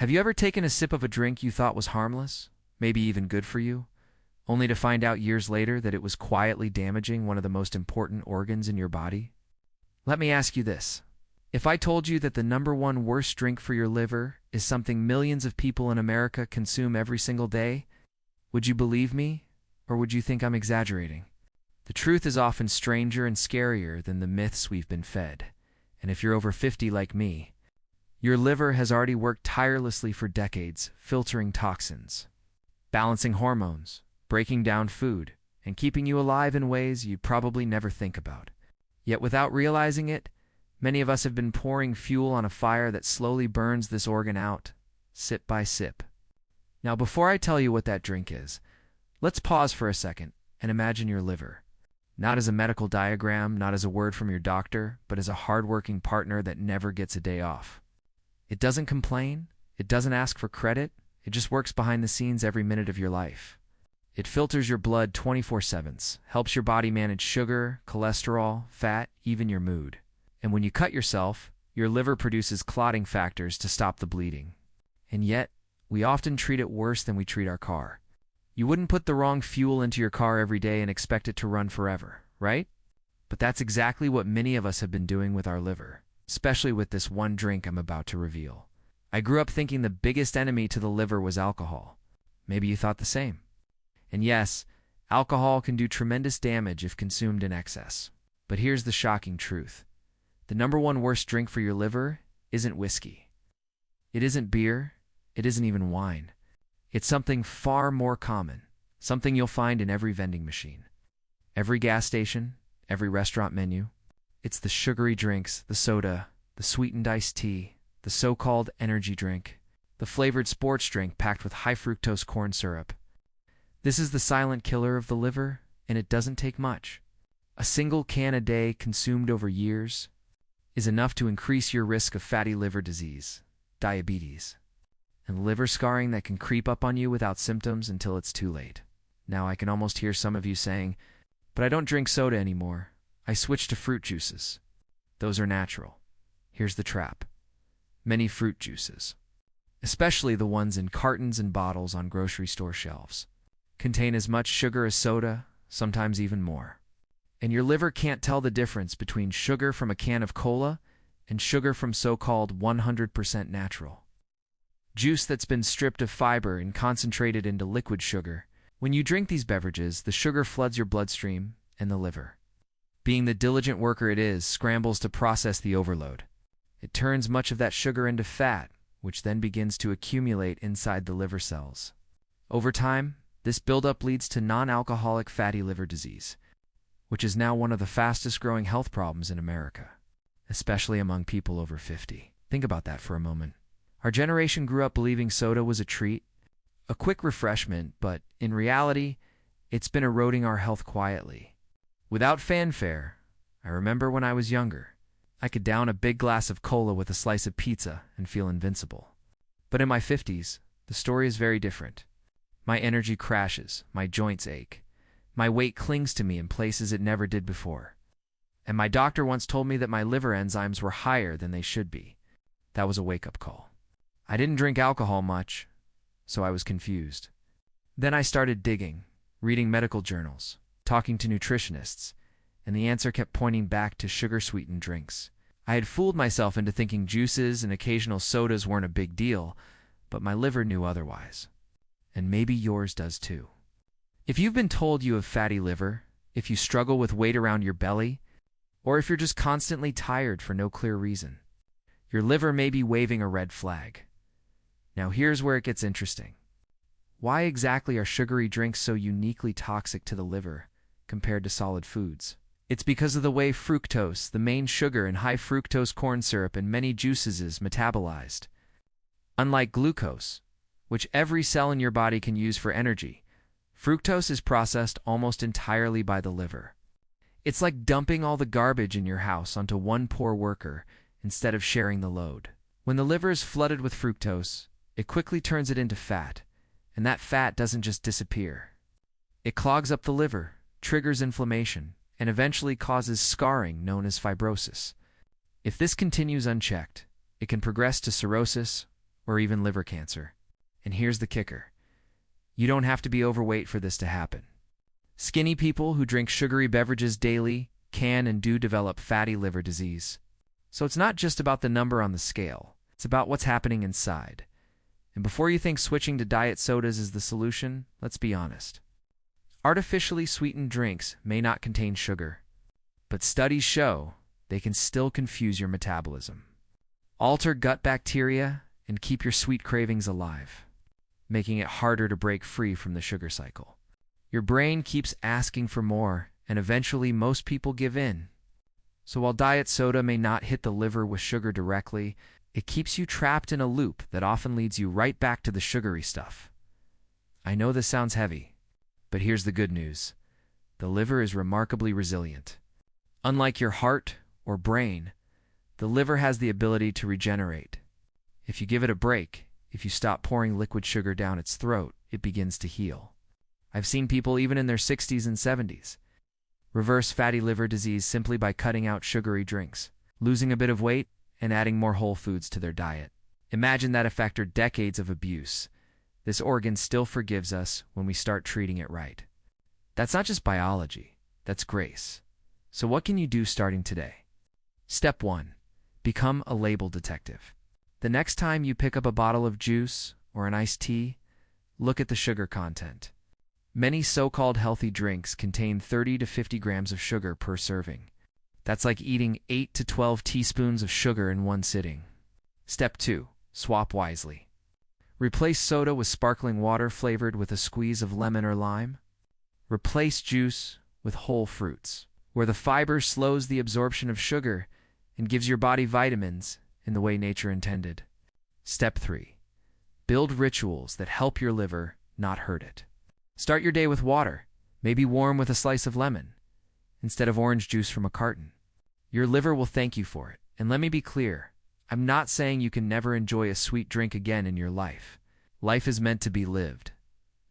Have you ever taken a sip of a drink you thought was harmless, maybe even good for you, only to find out years later that it was quietly damaging one of the most important organs in your body? Let me ask you this. If I told you that the number one worst drink for your liver is something millions of people in America consume every single day, would you believe me, or would you think I'm exaggerating? The truth is often stranger and scarier than the myths we've been fed. And if you're over 50 like me, your liver has already worked tirelessly for decades, filtering toxins, balancing hormones, breaking down food, and keeping you alive in ways you probably never think about. Yet without realizing it, many of us have been pouring fuel on a fire that slowly burns this organ out, sip by sip. Now, before I tell you what that drink is, let's pause for a second and imagine your liver. Not as a medical diagram, not as a word from your doctor, but as a hardworking partner that never gets a day off. It doesn't complain, it doesn't ask for credit, it just works behind the scenes every minute of your life. It filters your blood 24/7, helps your body manage sugar, cholesterol, fat, even your mood. And when you cut yourself, your liver produces clotting factors to stop the bleeding. And yet, we often treat it worse than we treat our car. You wouldn't put the wrong fuel into your car every day and expect it to run forever, right? But that's exactly what many of us have been doing with our liver, especially with this one drink I'm about to reveal. I grew up thinking the biggest enemy to the liver was alcohol. Maybe you thought the same. And yes, alcohol can do tremendous damage if consumed in excess. But here's the shocking truth. The number one worst drink for your liver isn't whiskey. It isn't beer. It isn't even wine. It's something far more common, something you'll find in every vending machine, every gas station, every restaurant menu. It's the sugary drinks, the soda, the sweetened iced tea, the so-called energy drink, the flavored sports drink packed with high fructose corn syrup. This is the silent killer of the liver, and it doesn't take much. A single can a day consumed over years is enough to increase your risk of fatty liver disease, diabetes, and liver scarring that can creep up on you without symptoms until it's too late. Now I can almost hear some of you saying, "But I don't drink soda anymore. I switched to fruit juices. Those are natural." Here's the trap. Many fruit juices, especially the ones in cartons and bottles on grocery store shelves, contain as much sugar as soda, sometimes even more. And your liver can't tell the difference between sugar from a can of cola and sugar from so-called 100% natural juice that's been stripped of fiber and concentrated into liquid sugar. When you drink these beverages, the sugar floods your bloodstream, and the liver, being the diligent worker it is, scrambles to process the overload. It turns much of that sugar into fat, which then begins to accumulate inside the liver cells. Over time, this buildup leads to non-alcoholic fatty liver disease, which is now one of the fastest-growing health problems in America, especially among people over 50. Think about that for a moment. Our generation grew up believing soda was a treat, a quick refreshment, but in reality, it's been eroding our health quietly. Without fanfare, I remember when I was younger, I could down a big glass of cola with a slice of pizza and feel invincible. But in my 50s, the story is very different. My energy crashes, my joints ache, my weight clings to me in places it never did before. And my doctor once told me that my liver enzymes were higher than they should be. That was a wake-up call. I didn't drink alcohol much, so I was confused. Then I started digging, reading medical journals, talking to nutritionists, and the answer kept pointing back to sugar-sweetened drinks. I had fooled myself into thinking juices and occasional sodas weren't a big deal, but my liver knew otherwise. And maybe yours does too. If you've been told you have fatty liver, if you struggle with weight around your belly, or if you're just constantly tired for no clear reason, your liver may be waving a red flag. Now here's where it gets interesting. Why exactly are sugary drinks so uniquely toxic to the liver compared to solid foods? It's because of the way fructose, the main sugar in high fructose corn syrup in many juices, is metabolized. Unlike glucose, which every cell in your body can use for energy, fructose is processed almost entirely by the liver. It's like dumping all the garbage in your house onto one poor worker instead of sharing the load. When the liver is flooded with fructose, it quickly turns it into fat, and that fat doesn't just disappear. It clogs up the liver, triggers inflammation, and eventually causes scarring known as fibrosis. If this continues unchecked, it can progress to cirrhosis, or even liver cancer. And here's the kicker. You don't have to be overweight for this to happen. Skinny people who drink sugary beverages daily can and do develop fatty liver disease. So it's not just about the number on the scale. It's about what's happening inside. And before you think switching to diet sodas is the solution, let's be honest. Artificially sweetened drinks may not contain sugar, but studies show they can still confuse your metabolism, alter gut bacteria, and keep your sweet cravings alive, making it harder to break free from the sugar cycle. Your brain keeps asking for more, and eventually most people give in. So while diet soda may not hit the liver with sugar directly, it keeps you trapped in a loop that often leads you right back to the sugary stuff. I know this sounds heavy, but here's the good news. The liver is remarkably resilient. Unlike your heart or brain, the liver has the ability to regenerate. If you give it a break, if you stop pouring liquid sugar down its throat, it begins to heal. I've seen people even in their 60s and 70s reverse fatty liver disease simply by cutting out sugary drinks, losing a bit of weight, and adding more whole foods to their diet. Imagine that if after decades of abuse, this organ still forgives us when we start treating it right. That's not just biology, that's grace. So what can you do starting today? Step 1. Become a label detective. The next time you pick up a bottle of juice or an iced tea, look at the sugar content. Many so-called healthy drinks contain 30 to 50 grams of sugar per serving. That's like eating 8 to 12 teaspoons of sugar in one sitting. Step 2. Swap wisely. Replace soda with sparkling water flavored with a squeeze of lemon or lime. Replace juice with whole fruits, where the fiber slows the absorption of sugar and gives your body vitamins in the way nature intended. Step 3. Build rituals that help your liver, not hurt it. Start your day with water, maybe warm with a slice of lemon, instead of orange juice from a carton. Your liver will thank you for it. And let me be clear, I'm not saying you can never enjoy a sweet drink again in your life. Life is meant to be lived,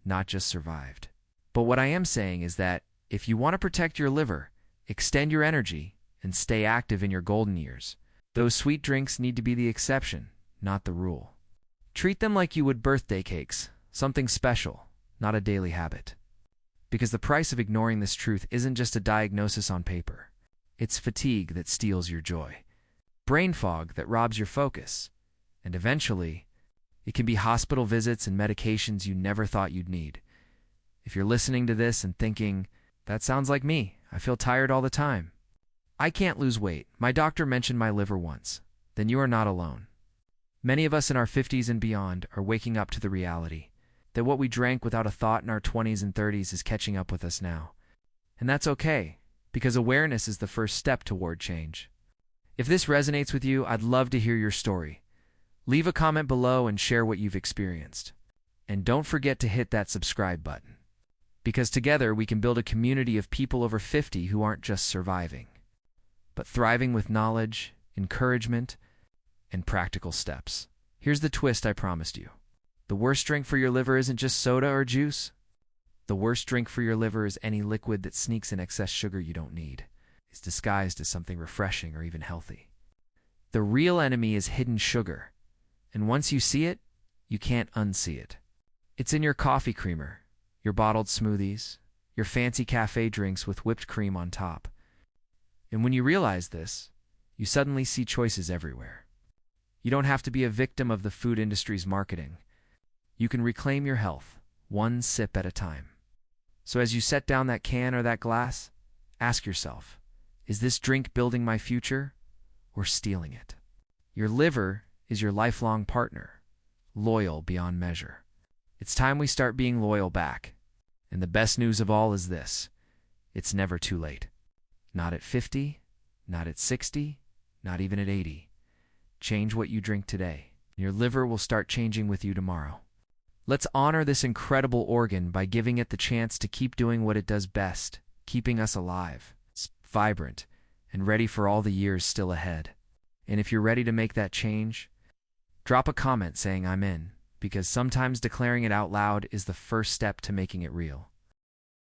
not just survived. But what I am saying is that if you want to protect your liver, extend your energy, and stay active in your golden years, those sweet drinks need to be the exception, not the rule. Treat them like you would birthday cakes, something special, not a daily habit. Because the price of ignoring this truth isn't just a diagnosis on paper. It's fatigue that steals your joy, brain fog that robs your focus, and eventually, it can be hospital visits and medications you never thought you'd need. If you're listening to this and thinking, that sounds like me, I feel tired all the time. I can't lose weight. My doctor mentioned my liver once. Then you are not alone. Many of us in our 50s and beyond are waking up to the reality that what we drank without a thought in our 20s and 30s is catching up with us now. And that's okay, because awareness is the first step toward change. If this resonates with you, I'd love to hear your story. Leave a comment below and share what you've experienced. And don't forget to hit that subscribe button, because together we can build a community of people over 50 who aren't just surviving, but thriving with knowledge, encouragement, and practical steps. Here's the twist I promised you. The worst drink for your liver isn't just soda or juice. The worst drink for your liver is any liquid that sneaks in excess sugar you don't need, is disguised as something refreshing or even healthy. The real enemy is hidden sugar, and once you see it, you can't unsee it. It's in your coffee creamer, your bottled smoothies, your fancy cafe drinks with whipped cream on top. And when you realize this, you suddenly see choices everywhere. You don't have to be a victim of the food industry's marketing. You can reclaim your health, one sip at a time. So as you set down that can or that glass, ask yourself, is this drink building my future or stealing it? Your liver is your lifelong partner, loyal beyond measure. It's time we start being loyal back. And the best news of all is this: it's never too late. Not at 50, not at 60, not even at 80. Change what you drink today. Your liver will start changing with you tomorrow. Let's honor this incredible organ by giving it the chance to keep doing what it does best, keeping us alive, vibrant, and ready for all the years still ahead. And if you're ready to make that change, drop a comment saying I'm in, because sometimes declaring it out loud is the first step to making it real.